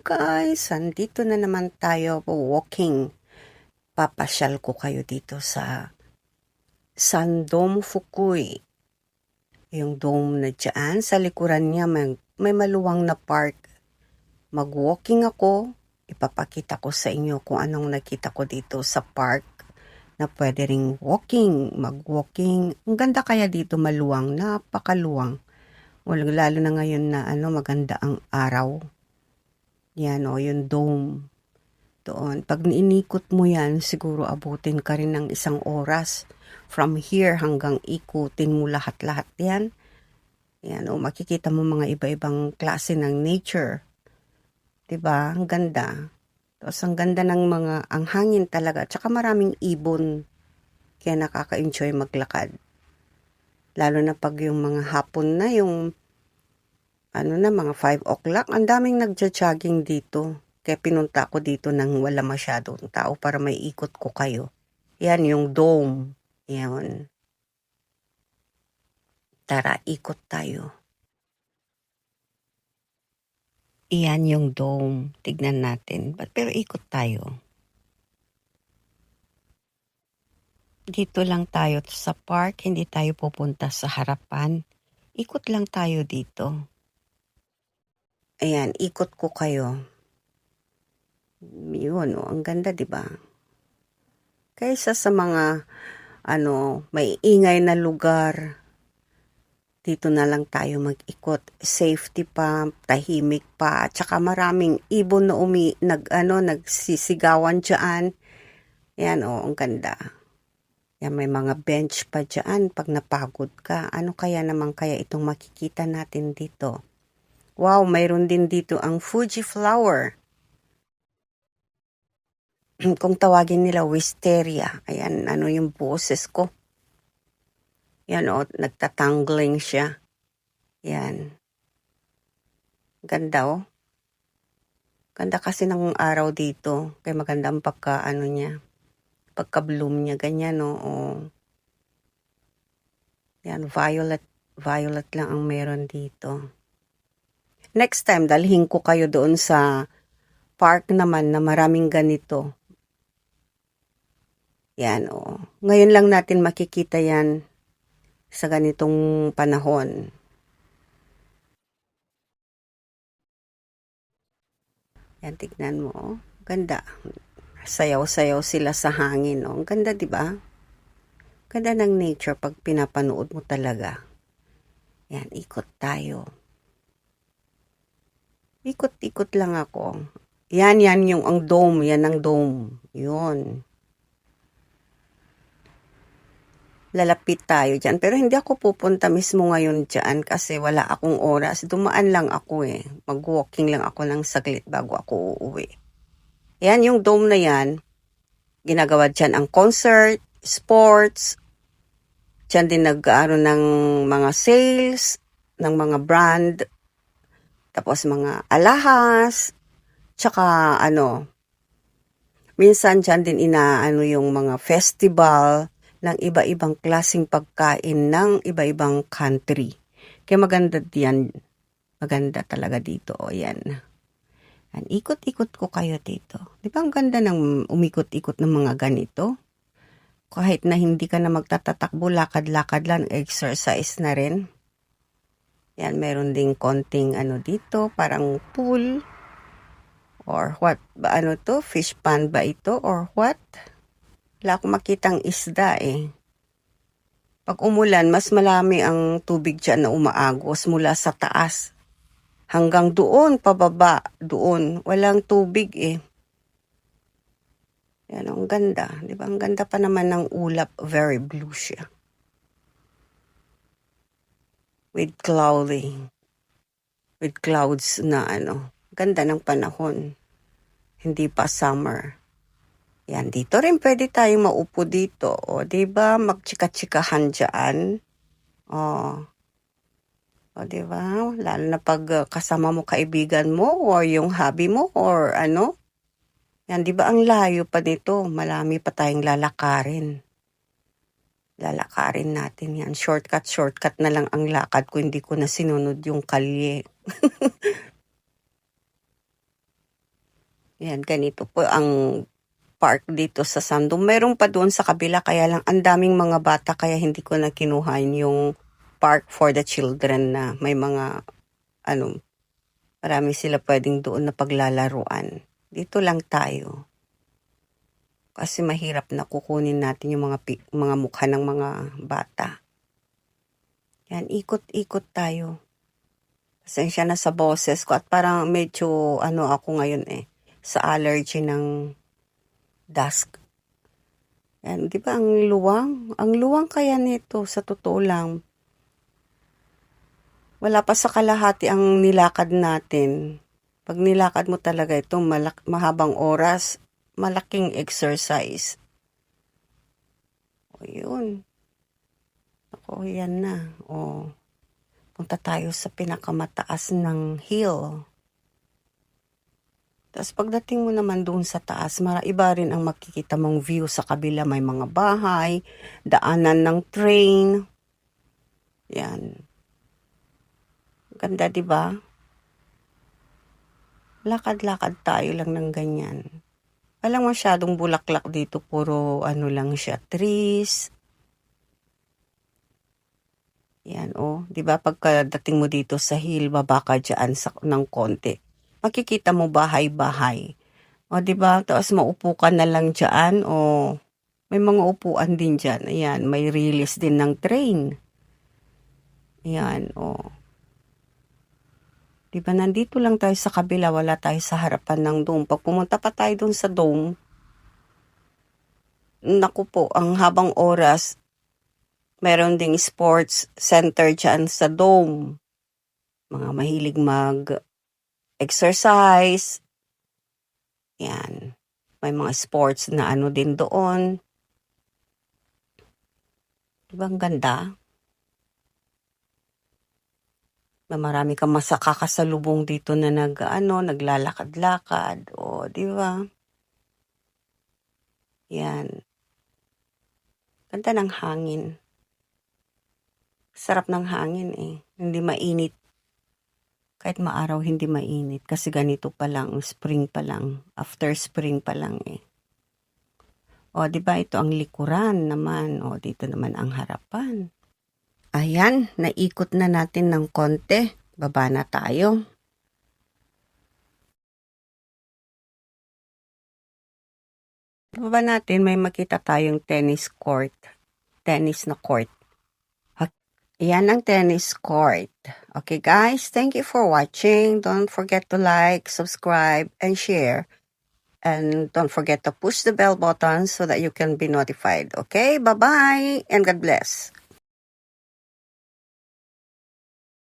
guys, andito na naman tayo walking. Papasyal ko kayo dito sa Sandom Fukui. Yung dome na dyan, sa likuran niya may maluwang na park. Mag-walking ako, ipapakita ko sa inyo kung anong nakita ko dito sa park na pwede ring walking, mag-walking. Ang ganda kaya dito, maluwang, napakaluwang. Lalo na ngayon na maganda ang araw. Yan yung dome. Doon. Pag inikot mo yan, siguro abutin ka rin ng 1 oras. From here hanggang ikutin mo lahat-lahat yan. Yan makikita mo mga iba-ibang klase ng nature. Diba? Ang ganda. Tapos ang ganda ng ang hangin talaga. Tsaka maraming ibon. Kaya nakaka-enjoy maglakad. Lalo na pag yung mga hapon na, yung mga 5 o'clock, ang daming nagja-jogging dito. Kaya pinunta ko dito nang wala masyadong tao para may ikot ko kayo. Yan yung dome. Yan. Tara, ikot tayo. Yan yung dome. Tignan natin. Pero ikot tayo. Dito lang tayo sa park. Hindi tayo pupunta sa harapan. Ikot lang tayo dito. Ayan, ikot ko kayo. Yun, ang ganda, diba? Kaysa sa mga, may ingay na lugar, dito na lang tayo mag-ikot. Safety pa, tahimik pa, at saka maraming ibon na nagsisigawan dyan. Yan, ang ganda. Yan, may mga bench pa dyan pag napagod ka. Ano kaya naman kaya itong makikita natin dito? Wow, mayroon din dito ang Fuji flower. Kung tawagin nila wisteria. Ayan, yung boses ko. Yan nagtatangling siya. Yan. Ganda Ganda kasi ng araw dito. Kaya maganda ang niya. Pagka-bloom niya, ganyan Yan, violet lang ang meron dito. Next time, dalhin ko kayo doon sa park naman na maraming ganito. Yan, Ngayon lang natin makikita yan sa ganitong panahon. Yan, tignan mo, Ganda. Sayaw-sayaw sila sa hangin, Ang ganda, di ba? Ganda ng nature pag pinapanood mo talaga. Yan, ikot tayo. Ikot-ikot lang ako. Yan yung ang dome. Yan ang dome. Yun. Lalapit tayo dyan. Pero hindi ako pupunta mismo ngayon dyan kasi wala akong oras. Dumaan lang ako Mag-walking lang ako ng saglit bago ako uuwi. Yan yung dome na yan. Ginagawa dyan ang concert, sports. Dyan din nag-aaroon ng mga sales, ng mga brand. Tapos mga alahas. Tsaka minsan dyan din yung mga festival ng iba-ibang klaseng pagkain ng iba-ibang country. Kaya maganda diyan. Maganda talaga dito. Yan. Ikot-ikot ko kayo dito. Di ba ang ganda ng umikot-ikot ng mga ganito? Kahit na hindi ka na magtatatakbo, lakad-lakad lang, exercise na rin. Yan, meron ding konting dito, parang pool. Or what? Ba Fish pond ba ito? Or what? Wala akong makitang isda Pag umulan, mas malami ang tubig dyan na umaagos mula sa taas. Hanggang doon, pababa, doon. Walang tubig Yan, ang ganda. Di ba? Ang ganda pa naman ng ulap. Very blue siya. With clouds na Ganda ng panahon. Hindi pa summer. Yan, dito rin pwede tayong maupo dito. Diba? Magchika-chikahan dyan. Diba? Lalo na pag kasama mo kaibigan mo or yung hobby mo or Yan, diba ang layo pa nito? Malami pa tayong lalakarin. Lalakarin natin yan. Shortcut na lang ang lakad ko. Hindi ko na sinunod yung kalye. Yan, ganito po ang park dito sa Sandom. Meron pa doon sa kabila, kaya lang ang daming mga bata kaya hindi ko na kinuha yung park for the children na may mga marami sila pwedeng doon na paglalaruan. Dito lang tayo. Kasi mahirap na kukunin natin yung mga mukha ng mga bata. Yan, ikot-ikot tayo. Pasensya na sa boses ko at parang medyo ako ngayon sa allergy ng dusk. Yan, di ba ang luwang? Ang luwang kaya nito sa totoo lang. Wala pa sa kalahati ang nilakad natin. Pag nilakad mo talaga ito, mahabang oras, malaking exercise. O yun. Ako, yan na. O, punta tayo sa pinakamataas ng hill. Tapos pagdating mo naman doon sa taas, iba rin ang makikita mong view sa kabila. May mga bahay, daanan ng train. Yan. Ganda, di ba? Lakad-lakad tayo lang ng ganyan. Walang masyadong bulaklak dito, puro lang siya, trees. Yan, di ba pagkadating mo dito sa hill, baba ka dyan ng konti. Makikita mo bahay-bahay. Di ba? Tapos maupo ka na lang dyan, may mga upuan din dyan. Ayan, may release din ng train. Ayan, Di ba, nandito lang tayo sa kabila, wala tayo sa harapan ng dome. Pag pumunta pa tayo dun sa dome, naku po, ang habang oras, meron ding sports center dyan sa dome. Mga mahilig mag-exercise. Yan. May mga sports na din doon. Di ba ang ganda? Marami kang makakasalubong dito na naglalakad-lakad. Di ba? Yan. Ganda ng hangin. Sarap ng hangin Hindi mainit. Kahit maaraw, hindi mainit. Kasi ganito pa lang, spring pa lang. After spring pa lang di ba ito ang likuran naman. Dito naman ang harapan. Ayan, naikot na natin ng konti. Baba na tayo. Baba natin, may makita tayong tennis court. Tennis na court. Ayan ang tennis court. Okay guys, thank you for watching. Don't forget to like, subscribe, and share. And don't forget to push the bell button so that you can be notified. Okay, bye-bye and God bless.